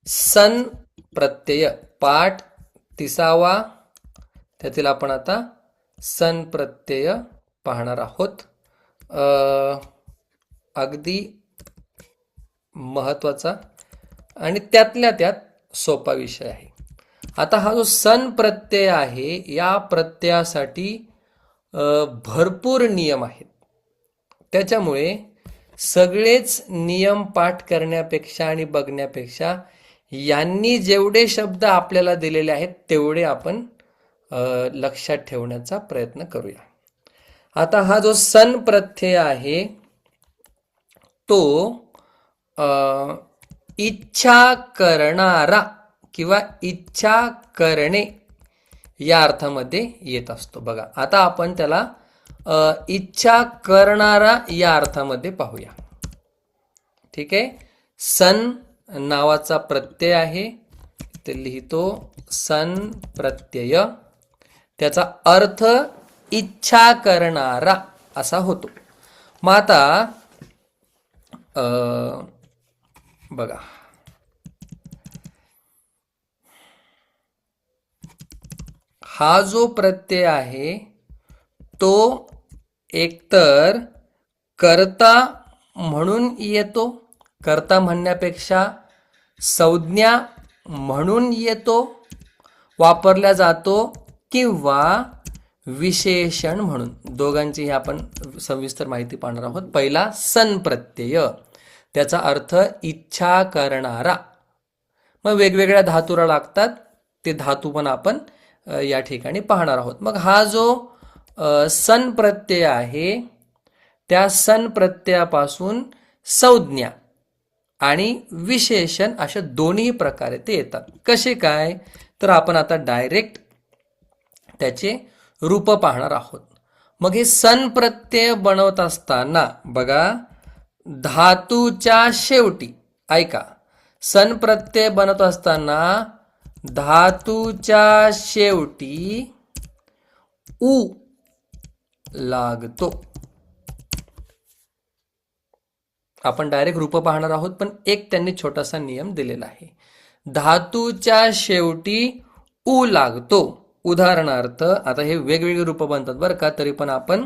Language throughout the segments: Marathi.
सन प्रत्यय पाठ 30वा, त्यातील आपण आता सन प्रत्यय पाहणार आहोत. अगदी महत्वाचा आणि त्यातल्या त्यात सोपा विषय आहे. आता हा जो सन प्रत्यय आहे, या प्रत्ययासाठी भरपूर नियम आहेत. त्याच्यामुळे सगळेच नियम पाठ करण्यापेक्षा आणि बघण्यापेक्षा यांनी जेवढे शब्द आपल्याला दिलेले आहेत तेवढे आपण लक्षात ठेवण्याचा प्रयत्न करूया. आता हा जो सन प्रत्यय आहे तो इच्छा करणारा किंवा इच्छा करणे या अर्थामध्ये येत असतो. बघा, आता आपण त्याला इच्छा करणारा या अर्थामध्ये पाहूया. ठीक आहे. सन नावाचा प्रत्यय आहे, ते लिहितो सन प्रत्यय. त्याचा अर्थ इच्छा करणारा असा होतो. मग आता बघा, हा जो प्रत्यय आहे तो एकतर कर्ता म्हणून येतो, कर्ता म्हणण्यापेक्षा संज्ञा म्हणून येतो, वापरला जातो, किंवा विशेषण म्हणून. दोघांची आपण सविस्तर माहिती पाहणार आहोत. पहिला सन प्रत्यय, त्याचा अर्थ इच्छा करणारा. मग वेगवेगळ्या धातूला लागतात, ते धातू पण आपण या ठिकाणी पाहणार आहोत. मग हा जो सन प्रत्यय आहे, त्या सन प्रत्ययापासून संज्ञा आणि विशेषण अशा दोन्ही प्रकारे ते येतात. कसे काय, तर आपण आता डायरेक्ट त्याचे रूप पाहणार आहोत. मग हे सन प्रत्यय बनवत असताना बघा, धातूच्या शेवटी, ऐका, सन प्रत्यय बनवत असताना धातूच्या शेवटी उ लागतो. आपण डायरेक्ट रूप पाहणार आहोत, पण एक त्यांनी छोटासा नियम दिलेला आहे. धातूच्या शेवटी उ लागतो. उदाहरणार्थ, आता हे वेगवेगळे रूप बनतात बरं का, तरी पण आपण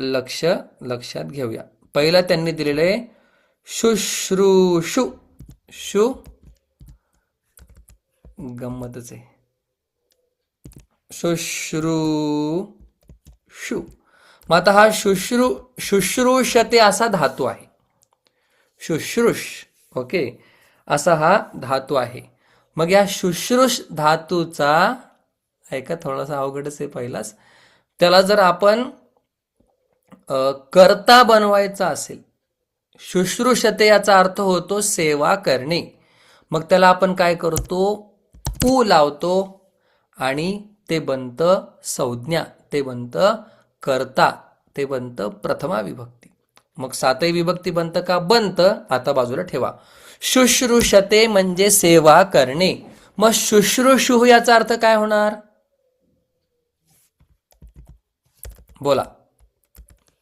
लक्षात घेऊया. पहिला त्यांनी दिलेलं आहे शुश्रूषु. शु गंमतच आहे, शुश्रूषु. मग आता हा शुश्रूषते असा धातू आहे. शुश्रूष, ओके, असा हा धातू आहे. मग या शुश्रूष धातूचा, ऐका थोडासा अवघडच आहे पहिलाच, त्याला जर आपण कर्ता बनवायचा असेल, शुश्रूषते याचा अर्थ होतो सेवा करणे. मग त्याला आपण काय करतो, उ लावतो आणि ते बनतं संज्ञा, ते बनतं कर्ता, ते बनतं प्रथमा विभक्ती. मग सातही विभक्ती बनतं का, बनतं. आता बाजूला ठेवा. शुश्रूषते म्हणजे सेवा करणे. मग शुश्रूषु याचा अर्थ काय होणार, बोला.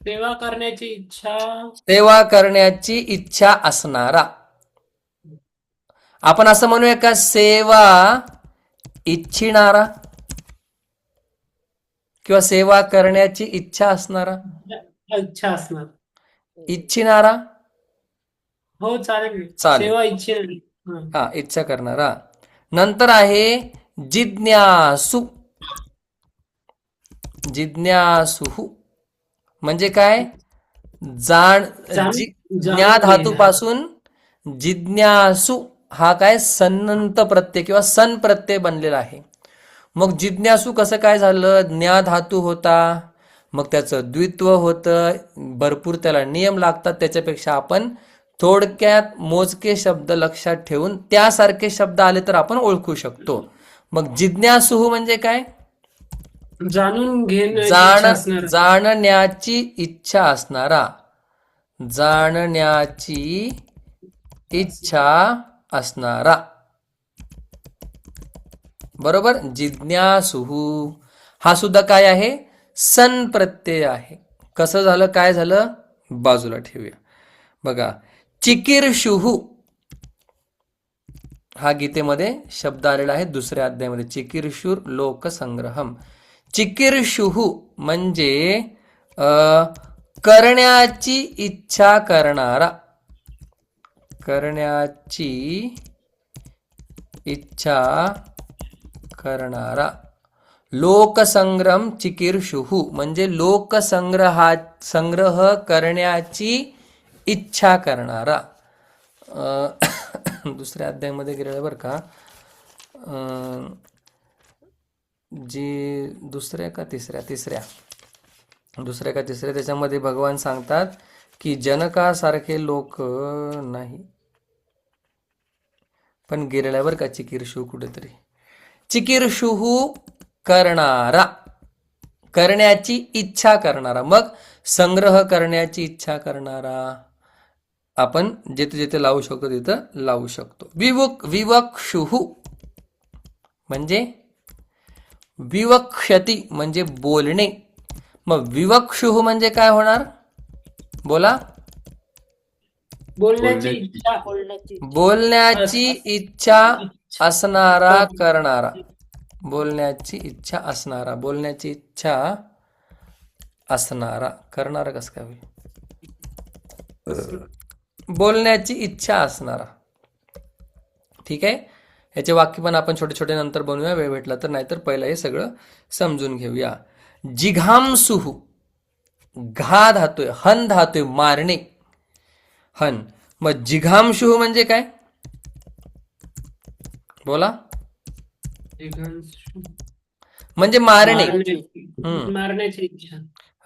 सेवा करण्याची इच्छा, सेवा करण्याची इच्छा असणारा. आपण असं म्हणूया का, सेवा इच्छिणारा किंवा सेवा करण्याची इच्छा असणारा, इच्छा असणार. इच्छिणारा. हो चालेल. चालेल. सेवा इच्छेने. हा, इच्छा करणारा. नंतर आहे जिज्ञासु. जिज्ञासु म्हणजे काय, ज्ञा धातूपासून जिज्ञासु हा काय सन्नंत प्रत्यय किंवा सन प्रत्यय बनलेला आहे. मग जिज्ञासु कसं काय झालं, ज्ञा धातू होता, मग त्याचं द्वित्व होतं, भरपूर त्याला नियम लागतात. त्याच्यापेक्षा आपण थोडक्यात मोजके शब्द लक्षात ठेवून त्यासारखे शब्द आले तर आपण ओळखू शकतो. मग जिज्ञासु म्हणजे काय, जाणून घेण्याची जाणण्याची इच्छा असणारा. जाणण्याची इच्छा असणारा, बरोबर. जिज्ञासुहु हा सुद्धा काय आहे, सन प्रत्यय आहे. कसं झालं, काय झालं, बाजूला ठेवूया. बघा, चिकीर्षुहु. हा गीतेमध्ये शब्द आलेला आहे दुसऱ्या अध्यायामध्ये. चिकीर्षुर लोकसंग्रहम. चिकीर्षुः म्हणजे करण्याची इच्छा करणारा, करण्याची इच्छा करणारा. लोकसंग्रह चिकीर्षुः म्हणजे संग्रह करण्याची इच्छा करणारा. दुसऱ्या अध्यायामध्ये गेलेलं बरं का. जी दुसऱ्या का तिसऱ्या त्याच्यामध्ये भगवान सांगतात की जनकासारखे लोक नाही, पण गेलेला बरं का चिकीर्षु कुठेतरी. चिकीर्षुः करणारा, करण्याची इच्छा करणारा. मग संग्रह करण्याची इच्छा करणारा आपण जिथे जिथे लावू शकतो तिथं लावू शकतो. विवक्षुः म्हणजे विवक्षति म्हणजे बोलणे. मग विवक्षुः म्हणजे काय होणार? बोला. बोलण्याची इच्छा. बोलण्याची इच्छा असणारा करणारा. बोलण्याची इच्छा असणारा, बोलण्याची इच्छा असणारा. करणारा कसं काय होईल? बोलण्याची इच्छा असणारा. ठीक आहे. ह्याचे वाक्य पण आपण छोटे छोटे नंतर बनवूया वेळ भेटला तर, नाहीतर पहिला हे सगळं समजून घेऊया. जिघांसुः, घा धातोय, हन धातोय, मारणे. हन. मग जिघांसुः म्हणजे काय? बोला. म्हणजे मारणे. मारण्याची इच्छा.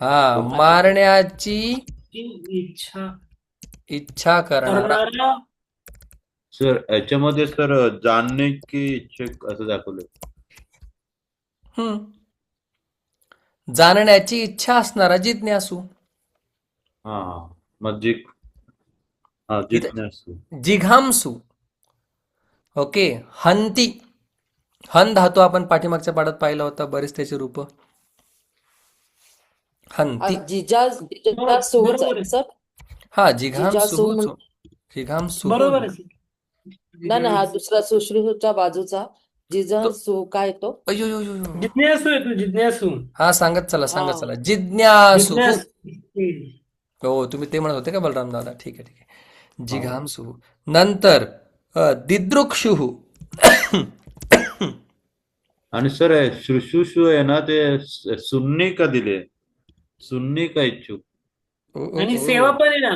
हा, मारण्याची इच्छा इच्छा करणारा. सर याच्यामध्ये सर जाणणे की इच्छुक असं दाखवलं. जाणण्याची इच्छा असणारा जिज्ञासू. हा मग जिज्ञासू. जिघांसू. ओके. हंती. हन धातू आपण पाठीमागच्या पाठात पाहिला होता, बरेच त्याची रूप. हंती. बरोबर आहे. हा, जिघांसू. जिजासू जिघांसू. बरोबर आहे. ना हा दुसरा सुश्रुतच्या बाजूचा जिजासू काय तो? अयो यो यो यो. जिज्ञासू आहे तू, जिज्ञासू. हा, सांगत चला. जिज्ञासू. जिज्ञासू. हो, तुम्ही ते म्हणत होते का बलराम दादा? ठीक आहे ठीक आहे. जिघांसू. नंतर दिदृक्षुः. आणि सर शुश्रूषु आहे ना, ते सुन्नी का दिले? सुन्नी का इच्छुक? आणि सेवा पण आहे ना.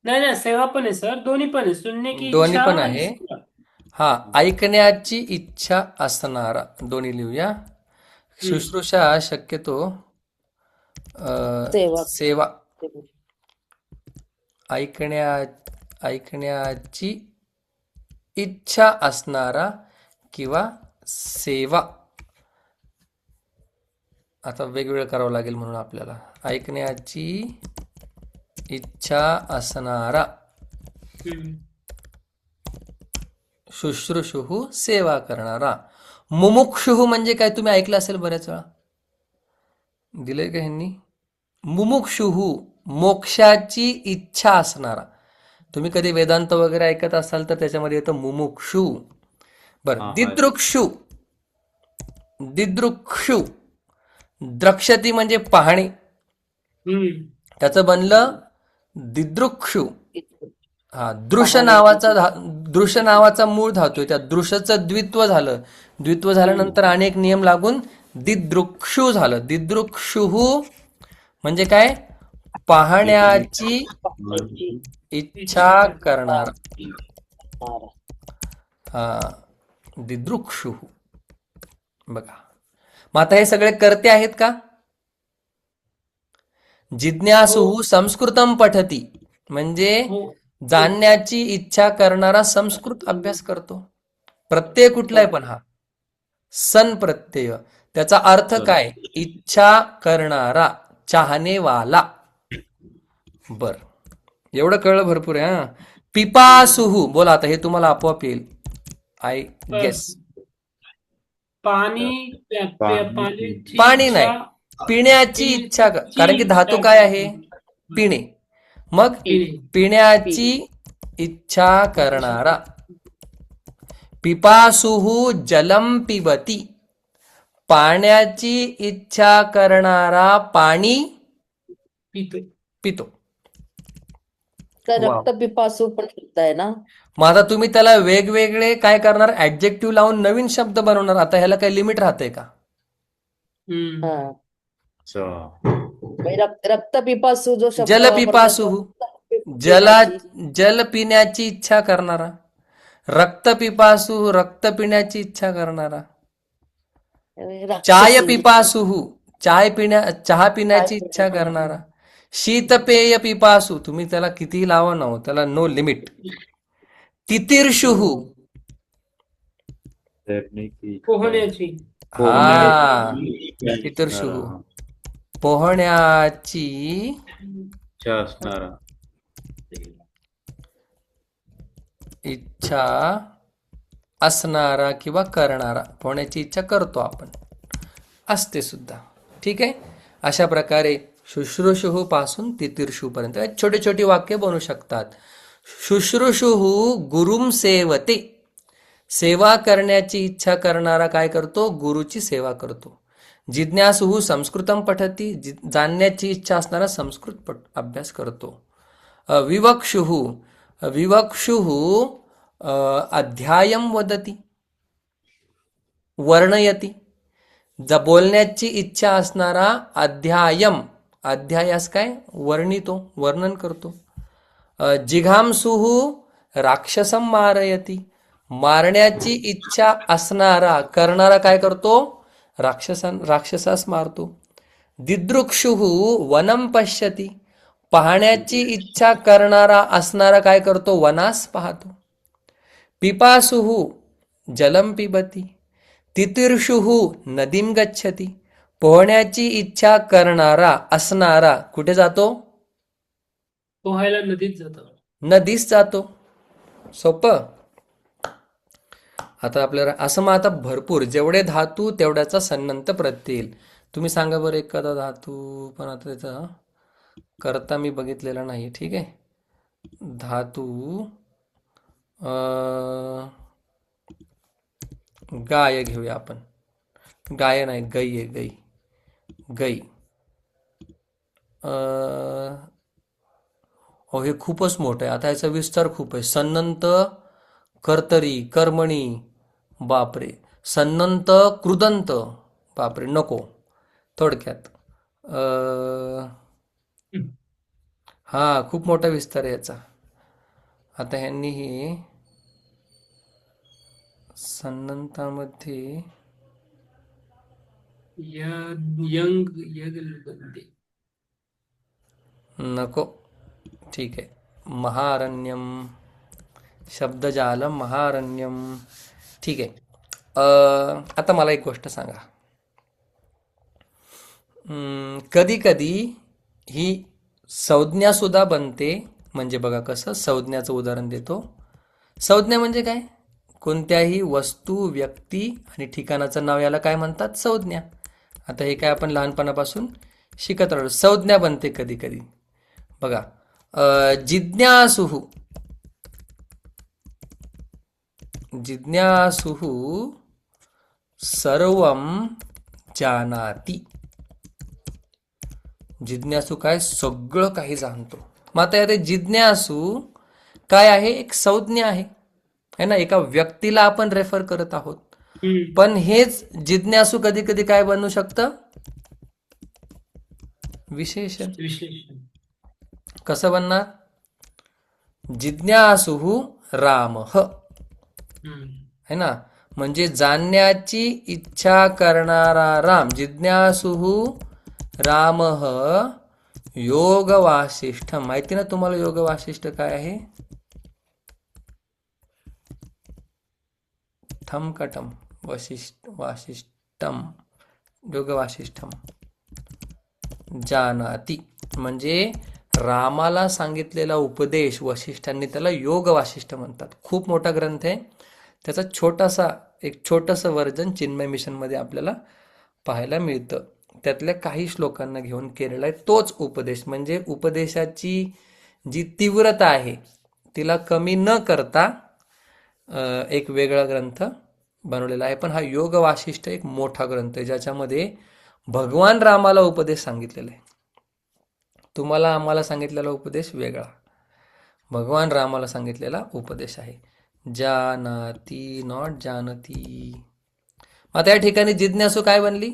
नाही सेवा पण आहे सर, दोन्ही पण आहे. सुनने की दोन्ही इच्छा पण आणि आहे. सेवा. हा, ऐकण्याची इच्छा असणारा. दोन्ही लिहूया. शुश्रूषा शक्यतो सेवा. सेवा. ऐकण्याची इच्छा असणारा किंवा सेवा. आता वेगवेगळं करावं लागेल म्हणून आपल्याला. ऐकण्याची इच्छा असणारा. शुश्रूषुः सेवा करणारा. मुमुक्षुः म्हणजे काय? तुम्ही ऐकलं असेल बऱ्याच वेळा. दिलंय का ह्यांनी? मुमुक्षुः मोक्षाची इच्छा असणारा. तुम्ही कधी वेदांत वगैरे ऐकत असाल तर त्याच्यामध्ये येतं मुमुक्षु. बरं. दिदृक्षु. दिदृक्षु. द्रक्षती म्हणजे पाहणे. त्याचं बनलं दिदृक्षु. हा, दृश्य नावाचा मूळ धातू आहे. त्या दृश्यचं द्वित्व झालं. द्वित्व झाल्यानंतर अनेक नियम लागून दिदृक्षु झालं. दिदृक्षुः म्हणजे काय? पाहण्याची इच्छा करणार. हा, दिदृक्षुः. बघा. मग आता हे सगळे कर्ते आहेत का? जिज्ञासुः संस्कृतम पठती म्हणजे जाणण्याची इच्छा करणारा संस्कृत अभ्यास करतो. प्रत्यय कुठलाय पण हा सन प्रत्यय. त्याचा अर्थ काय? इच्छा करणारा, चाहनेवाला. बर, एवढं कळलं भरपूर आहे. हा. पिपासुः. बोला आता, हे तुम्हाला आपोआप येईल. I guess. पाणी नाही, पिण्याची इच्छा. कारण की धातू काय आहे? पिणे. मग पिण्याची इच्छा करणारा. पिपासुः जलम पिबती. पाण्याची इच्छा करणारा पाणी पितो. पितो. तर वाव. रक्तपिपासू पण लिहिताय ना? मग आता तुम्ही त्याला वेगवेगळे काय करणार, ऍडजेक्टिव्ह लावून नवीन शब्द बनवणार. आता ह्याला काही लिमिट राहते का? हम्म. हा. अच्छा. म्हणजे रक्तपिपासू जो शब्द वापरतात जलपिपासुः तो जला पिण्याची. जल पिण्याची इच्छा करणारा. रक्त पिपासुः रक्त पिण्याची इच्छा करणारा. चाय राक्षसी. पिपासुः चहा पिण्याची काय इच्छा करणारा. शीतपेय पिपासु, तुम्ही त्याला किती लावा ना हो, त्याला नो लिमिट. तितीर्षुः, तैरने की इच्छा. पोहण्याची. हा पोहण्याची तितीर्षुः असणारा. पोहण्याची इच्छा असणारा. इच्छा असणारा किंवा करणारा. पोहण्याची इच्छा करतो आपण, असते सुद्धा. ठीक आहे. अशा प्रकारे शुश्रूषुः पासून तितीर्षु पर्यंत छोटी छोटी वाक्य बनू शकतात. शुश्रूषुः गुरुं सेवते. सेवा करण्याची इच्छा करणारा काय करतो, गुरुची सेवा करतो. जिज्ञासुः संस्कृतं पठती. जाणण्याची इच्छा असणारा संस्कृत अभ्यास करतो. विवक्षुः विवक्षुः अध्यायं वदति वर्णयति. बोलण्याची इच्छा असणारा अध्यायम, अध्यायास काय वर्णितो, वर्णन करतो. जिघांसुः राक्षसं मारयति. मारण्याची इच्छा असणारा करणारा काय करतो, राक्षसास मारतो. दिदृक्षुः वनं पश्यति. पाहण्याची इच्छा करणारा असणारा काय करतो, वनास पाहतो. पिपासुः जलं पिबती. तितीर्षुः नदीं गच्छति. पोहण्याची इच्छा करणारा असणारा कुठे जातो, पोहायला नदीत जातो. नदीस जातो. सोपं. आता आपल्याला असं मग आता भरपूर जेवढे धातू तेवढ्याचा सन्नंत प्रत्यय येईल. तुम्ही सांगा बरं एखादा धातू, पण आता त्याचा करता मी बघितलेला नाही. ठीक आहे. धातू गाय घेऊया आपण. गाय नाही, गई आहे, गई. गई. हो, हे खूपच मोठं आहे. आता याचा विस्तार खूप आहे. सन्नंत कर्तरी, कर्मणी, बापरे. सन्नंत कृदंत, बापरे, नको. थोडक्यात हा खूप मोठा विस्तार आहे याचा. आता ह्यांनी हे सन्नंतामध्ये यंग यग नको. ठीक आहे. महारण्यम, शब्दजालम, महारण्यम. ठीक आहे. आता मला एक गोष्ट सांगा. कधी कधी ही संज्ञा सुद्धा बनते. म्हणजे बघा कसं, संज्ञाचं उदाहरण देतो. संज्ञा म्हणजे काय, कोणत्याही वस्तू, व्यक्ती आणि ठिकाणाचं नाव याला काय म्हणतात, संज्ञा. आता हे काय आपण लहानपणापासून शिकत राहिलो. संज्ञा बनते कधी कधी. बघा, जिज्ञासुः, जिज्ञासुः सर्वं जानाति. जिज्ञासू काय, सगळं काही जाणतो. मग आता यात जिज्ञासू काय आहे, एक संज्ञा आहे, है ना. एका व्यक्तीला आपण रेफर करत आहोत. पण हेच जिज्ञासू कधी कधी काय बनू शकतं, विशेषण. विश्लेषण. कसं बनणार, जिज्ञासुः रामः, है ना. म्हणजे जाणण्याची इच्छा करणारा राम. जिज्ञासुः रामः योग वासिष्ठम. माहिती ना तुम्हाला योग वासिष्ठ काय आहे, ठम कटम वासिष्ठम, योग वासिष्ठम जानाति. म्हणजे रामाला सांगितलेला उपदेश वसिष्ठांनी त्याला योग वासिष्ठ म्हणतात. खूप मोठा ग्रंथ आहे. त्याचा एक छोटंसं वर्जन चिन्मय मिशनमध्ये आपल्याला पाहायला मिळतं. त्यातल्या काही श्लोकांना घेऊन केलेला आहे तोच उपदेश. म्हणजे उपदेशाची जी तीव्रता आहे तिला कमी न करता एक वेगळा ग्रंथ बनवलेला आहे. पण हा योग वासिष्ठ एक मोठा ग्रंथ आहे ज्याच्यामध्ये भगवान रामाला उपदेश सांगितलेला आहे. तुम्हाला आम्हाला सांगितलेला उपदेश वेगळा, भगवान रामाला सांगितलेला उपदेश आहे. जानाती नॉट जानती. आता या ठिकाणी जिज्ञासू काय बनली?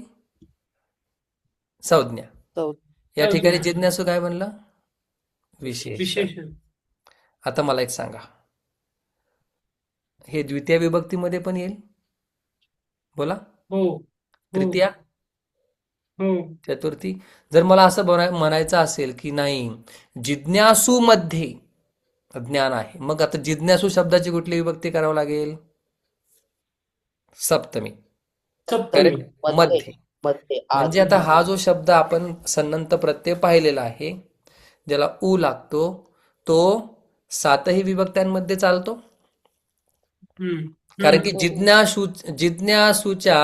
संज्ञा. चौ- या ठिकाणी संज्ञा. जिज्ञासू काय बनला? विशेषण. विशेषण. आता मला एक सांगा, हे द्वितीय विभक्तीमध्ये पण येईल? बोला. हो हो तृतीया, हो चतुर्थी. जर मला असं म्हणायचं असेल की नाही, जिज्ञासू मध्ये ज्ञान आहे, मग आता जिज्ञासू शब्दाची कुठली विभक्ती करावं लागेल? सप्तमी. सप्तमी. करेक्ट. मध्ये. मध्ये म्हणजे आता हा जो शब्द आपण सन्नंत प्रत्यय पाहिलेला आहे, ज्याला उ लागतो, तो 7ही विभक्त्यांमध्ये चालतो. हम्म. कारण की जिज्ञासूच्या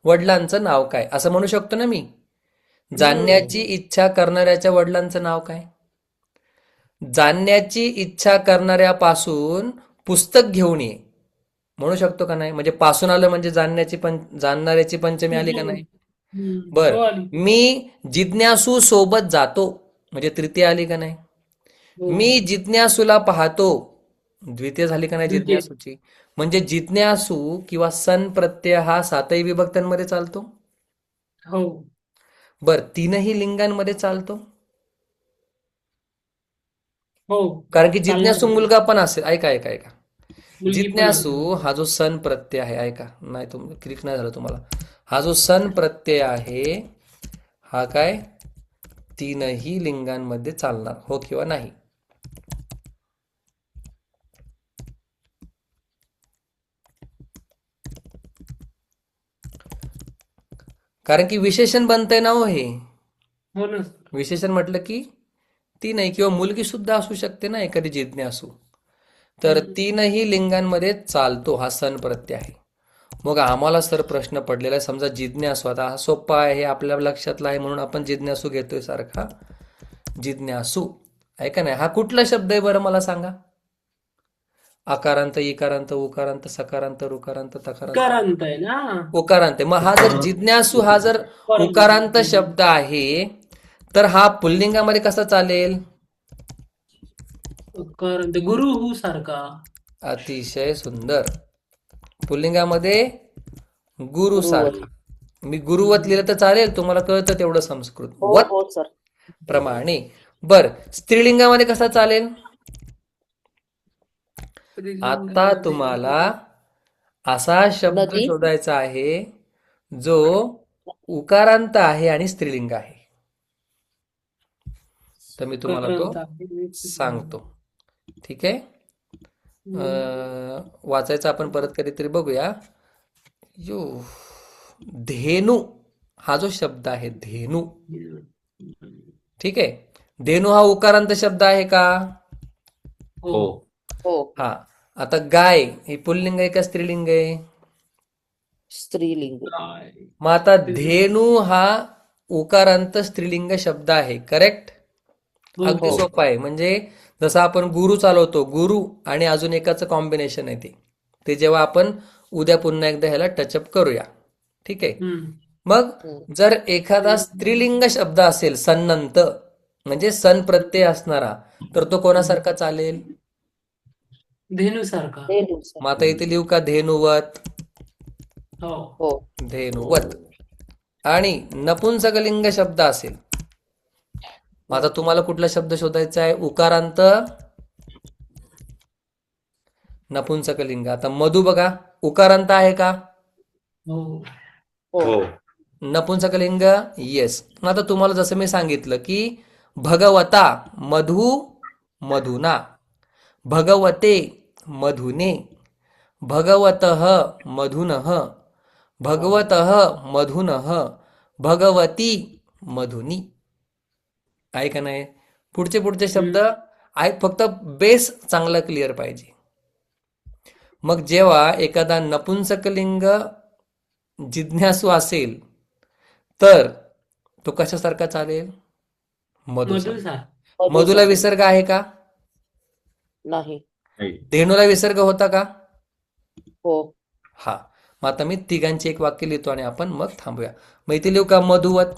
वडिलांचं नाव काय, असं म्हणू शकतो ना मी. जाणण्याची इच्छा करणाऱ्याच्या वडिलांचं नाव काय? जाणण्याची इच्छा करणाऱ्यापासून पुस्तक घेऊन ये म्हणू शकतो का नाही? म्हणजे पासून आलं म्हणजे जाणणाऱ्याची पंचमी आली का नाही? बर. हो आली. मी जिज्ञासू सोबत जातो म्हणजे तृतीय आली का नाही? हो. मी जिज्ञासूला पाहतो, द्वितीय झाली का नाही द्वितीय. जिज्ञासूची? म्हणजे जिज्ञासू किंवा सन प्रत्यय हा 7ही विभक्त्यांमध्ये चालतो. हो बर, 3ही लिंगांमध्ये चालतो. हो कारण की जिज्ञासू चालणार. मुलगा पण असेल. ऐका ऐका ऐका, मुलगी पण जिज्ञासू आहे. हा जो सन प्रत्यय आहे, ऐका, नाही क्लिक नाही झालं तुम्हाला. हा जो सन प्रत्यय आहे हा काय 3ही लिंगांमध्ये चालणार, हो किंवा नाही? कारण की विशेषण बनतंय ना हो हे. हो ना. विशेषण म्हटलं की 3ही, किंवा मुलगी सुद्धा असू शकते ना एखादी जिज्ञासू. तर 3ही लिंगांमध्ये चालतो हा सन प्रत्यय आहे. मग आम्हाला सर प्रश्न पडलेला आहे, समजा जिज्ञासू, आता हा सोपा आहे, हे आपल्या लक्षातला आहे म्हणून आपण जिज्ञासू घेतोय सारखा. जिज्ञासू ऐका नाही, हा कुठला शब्द आहे बरं मला सांगा? आकारांत, इकारांत, उकारांत, सकारांत, ऋकारांत, तकारांत, उकारांत आहे ना. उकारांत आहे. मग हा जर जिज्ञासू हा जर उकारांत शब्द आहे, तर हा पुल्लिंगामध्ये कसा चालेल? उकारांत गुरु हू सारखा. अतिशय सुंदर. पुल्लिंगामध्ये गुरु सारखा. मी गुरुवत लिहिलं तर चालेल? तुम्हाला कळतं तेवढं संस्कृत. हो वत हो सर. प्रमाणे. बर, स्त्रीलिंगामध्ये कसा चालेल? आता तुम्हाला असा शब्द नदी. शोधायचा आहे जो उकारांत आहे आणि स्त्रीलिंग आहे. तर मी तुम्हाला तो उकारांत आहे. सांगतो. ठीक आहे. वाचायचं आपण परत कधीतरी बघूया. यो धेनू हा जो शब्द आहे, धेनू, ठीक आहे. धेनू हा उकारांत शब्द आहे का? हो हो. हो. हा. आता गाय ही पुल्लिंग आहे का स्त्रीलिंग आहे? स्त्रीलिंग. काय. मग आता धेनू हा उकारांत स्त्रीलिंग शब्द आहे. करेक्ट. हो, अगदी हो. सोपा आहे. म्हणजे जसं आपण गुरु चालवतो, गुरु आणि अजून एकाचं कॉम्बिनेशन आहे ते जेव्हा आपण उद्या पुन्हा एकदा ह्याला टचअप करूया. ठीक आहे. हम्म. मग जर एखादा स्त्रीलिंग शब्द असेल सन्नंत, म्हणजे सन प्रत्यय असणारा, तर तो कोणासारखा चालेल? धेनू सारखा. धेनू सर. मग आता इथे लिहू का धेनुवत? हो हो. धेनुवत. आणि नपुंसकलिंग शब्द असेल, मग आता तुम्हाला कुठला शब्द शोधायचा आहे? उकारांत नपुंसकलिंग. आता मधु बघा, उकारांत आहे का? हो हो. हो. नपुंसकलिंग, येस. मग आता तुम्हाला जसं मी सांगितलं की भगवता मधु मधुना, भगवते मधुने, भगवतः मधुनः, भगवतः मधुनः, भगवती मधुनी. आहे का नाही? पुढचे शब्द आहे, फक्त बेस चांगला क्लिअर पाहिजे. मग जेव्हा एखादा नपुंसकलिंग जिज्ञासू असेल तर तो कशासारखा चालेल? मधु. मधु सारखा. मधुला विसर्ग आहे का? नाही. नाही. धेनूला विसर्ग होता का? हो. हा. मग आता मी तिघांचे एक वाक्य लिहितो आणि आपण मग थांबूया. मग इथे लिहू का मधुवत?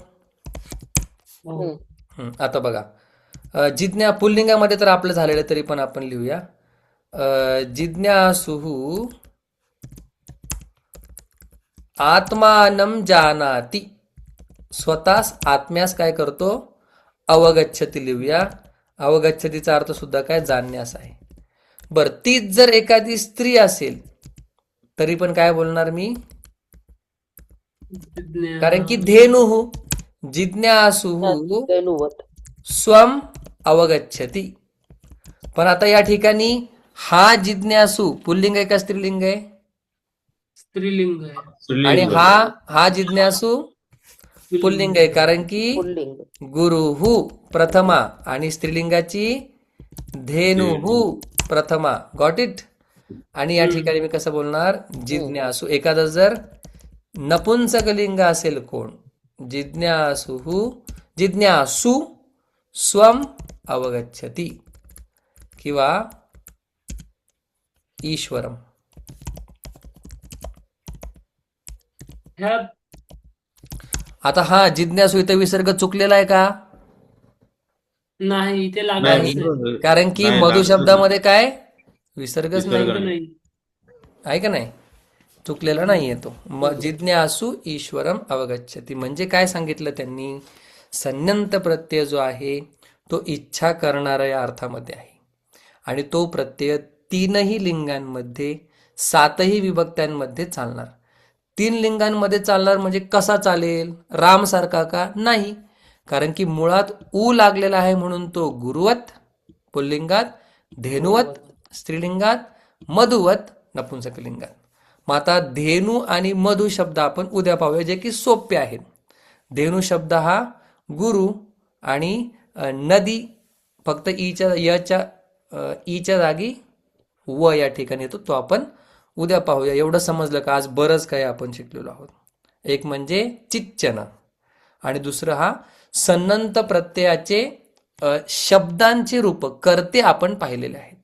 हो. आता बघा, जिज्ञा पुल्लिंगामध्ये तर आपलं झालेलं तरी पण आपण लिहूया. जिज्ञासुः आत्मानं जानाति. स्वतःच आत्म्यास काय करतो? अवगच्छति लिहूया. अवगच्छतीचा अर्थ सुद्धा काय? जाणण्यास आहे. बर, तीच जर एखादी स्त्री असेल तरी पण काय बोलणार मी? कारण की धेनुः जिज्ञासुः धेनुवत. स्वम अवगच्छति. पण आता या ठिकाणी हा जिज्ञासू पुल्लिंग आहे का स्त्रीलिंग आहे? स्त्रीलिंग आहे. आणि स्त्रीलिंग. हा जिज्ञासू पुल्लिंग आहे, कारण की पुल्लिंग. गुरुहु प्रथमा आणि स्त्रीलिंगाची धेनुहु प्रथमा. Got it? आणि या ठिकाणी मी कसं बोलणार? जिज्ञासू. एखादं जर नपुंसकलिंग असेल कोण? जिज्ञासू स्वम अवगच्छति किंवा ईश्वरम. ह्या आता हा जिज्ञासू इथं विसर्ग चुकलेला आहे का? नाही, इथे लागणारच नाही, नाही. बरोबर. कारण की नाही, मधु लागतच शब्दामध्ये काय? विसर्गच नाही. विसर्ग नाही. आहे का नाही? चुकलेला नाहीये तो. जिज्ञासू ईश्वरम अवगच्छति म्हणजे काय सांगितलं त्यांनी? सन्यंत प्रत्यय जो आहे तो इच्छा करणारा या अर्थामध्ये आहे. आणि तो प्रत्यय तीनही लिंगांमध्ये, सातही विभक्त्यांमध्ये चालणार. 3 लिंगांमध्ये चालणार म्हणजे कसा चालेल? राम सारखा का? नाही. कारण की मुळात ऊ लागलेला आहे म्हणून तो गुरुवत पुल्लिंगात, धेनुवत स्त्रीलिंगात, मधुवत नपुंसकलिंगात. मग आता धेनू आणि मधु शब्द आपण उद्या पाहूया, जे की सोपे आहेत. धेनू शब्द हा गुरु आणि नदी फक्त ईच्या जागी व या ठिकाणी येतो, तो आपण उद्या पाहूया. एवढं समजलं का? आज बरंच काही आपण शिकलेलो आहोत. एक म्हणजे चिच्चन आणि दुसरं हा सन्नंत प्रत्ययाचे शब्दांचे रूप कर्ते आपण पाहिलेले आहेत.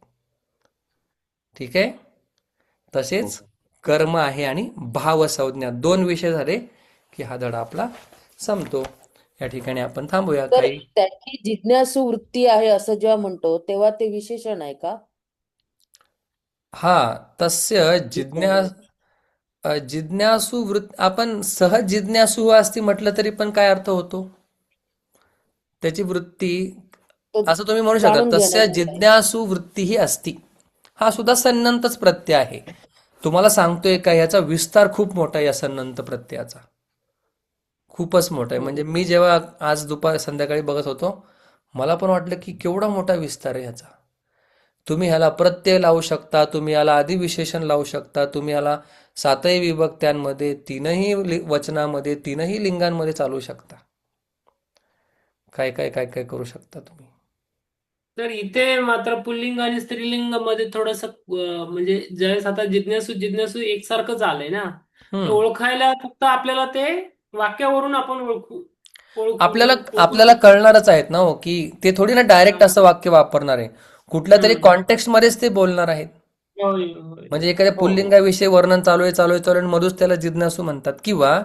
ठीक आहे. तसेच कर्म आहे आणि भावसंज्ञा 2 विषय झाले की हा धडा आपला संपतो. या ठिकाणी आपण थांबूया. तर काही त्याची जिज्ञासू वृत्ती आहे असं जेव्हा म्हणतो तेव्हा ते विशेषण आहे का? हा तस्य जिज्ञासू वृत्ती, आपण सहज जिज्ञासू असती म्हटलं तरी पण काय अर्थ होतो? त्याची वृत्ती तो असं तुम्ही म्हणू शकता. जाणून तस्य घेण्याचा आहे. जिज्ञासू वृत्ती ही असती. हा सुद्धा सन्नंतच प्रत्यय आहे. तुम्हाला सांगतोय का, याचा विस्तार खूप मोठा आहे या सन्नंत प्रत्ययाचा. खूपच मोठा आहे. म्हणजे मी जेव्हा आज संध्याकाळी बघत होतो, मला पण वाटलं की केवढा मोठा विस्तार आहे ह्याचा. तुम्ही ह्याला प्रत्यय लावू शकता, तुम्ही याला अधिविशेषण लावू शकता, तुम्ही याला सातही विभक्त्यांमध्ये, तीनही वचनामध्ये, तीनही लिंगांमध्ये चालू शकता. काय काय काय काय करू शकता तुम्ही. तर इथे मात्र पुल्लिंग आणि स्त्रीलिंग मध्ये थोडस म्हणजे ज्यावेळेस आता जिज्ञासू एकसारखंच आलंय ना, तर हम्म. ओळखायला फक्त आपल्याला ते वाक्यावरून आपण ओळखू आपल्याला कळणारच आहेत ना हो, की ते थोडी ना डायरेक्ट असं वाक्य वापरणार आहे. कुठल्या तरी कॉन्टेक्स्ट मध्येच ते बोलणार आहेत. होय, होय. म्हणजे एखाद्या पुल्लिंगाविषयी वर्णन चालू आहे आणि मधूच त्याला जिज्ञासू म्हणतात, किंवा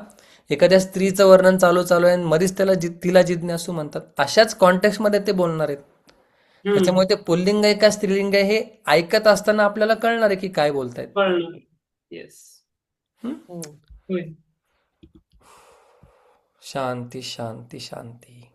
एखाद्या स्त्रीचं वर्णन चालू आहे आणि मधीच तिला जिज्ञासू म्हणतात. अशाच कॉन्टेक्स्ट मध्ये ते बोलणार आहेत. त्याच्यामुळे ते पुल्लिंग आहे का स्त्रीलिंग आहे हे ऐकत असताना आपल्याला कळणार आहे की काय बोलतायत. कळणार. येस. हम्म. होय. शांती शांती शांती.